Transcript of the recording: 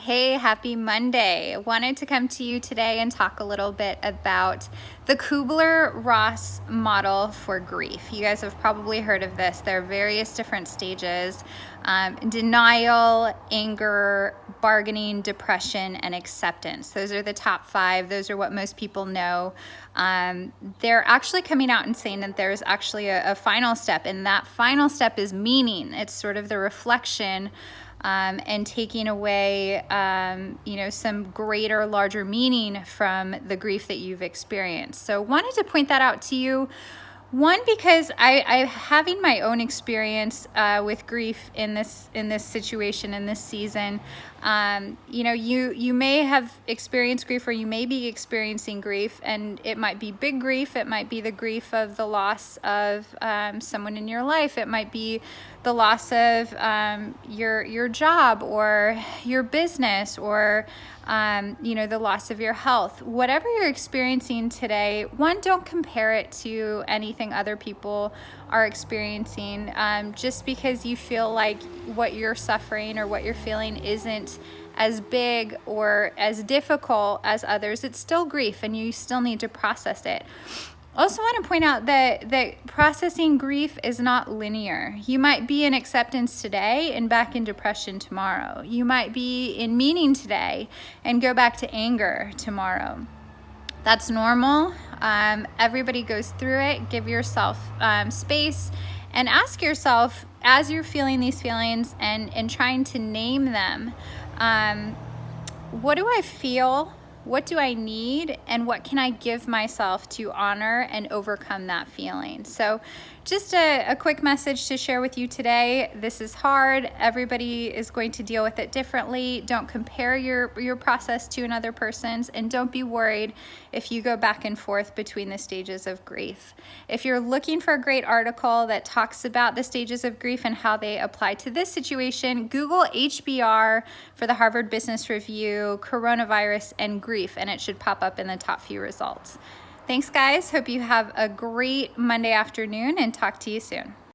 Hey, happy Monday. Wanted to come to you today and talk a little bit about the Kubler-Ross model for grief. You guys have probably heard of this. There are various different stages: denial, anger, bargaining, depression, and acceptance. Those are the top 5. Those are what most people know. They're actually coming out and saying that there's actually a final step, and that final step is meaning. It's sort of the reflection and taking away, some greater, larger meaning from the grief that you've experienced. So wanted to point that out to you. One, because I having my own experience with grief in this situation, in this season. You may have experienced grief, or you may be experiencing grief, and it might be big grief. It might be the grief of the loss of someone in your life. It might be the loss of your job or your business, or the loss of your health. Whatever you're experiencing today, one, don't compare it to anything other people are experiencing. Just because you feel like what you're suffering or what you're feeling isn't as big or as difficult as others, it's still grief, and you still need to process it. Also want to point out that processing grief is not linear. You might be in acceptance today and back in depression tomorrow. You might be in meaning today and go back to anger tomorrow. That's normal. Everybody goes through it. Give yourself space and ask yourself, as you're feeling these feelings and trying to name them, what do I feel? What do I need, and what can I give myself to honor and overcome that feeling? So just a quick message to share with you today. This is hard. Everybody is going to deal with it differently. Don't compare your process to another person's, and don't be worried if you go back and forth between the stages of grief. If you're looking for a great article that talks about the stages of grief and how they apply to this situation, Google HBR for the Harvard Business Review, coronavirus, and grief, and it should pop up in the top few results. Thanks, guys. Hope you have a great Monday afternoon, and talk to you soon.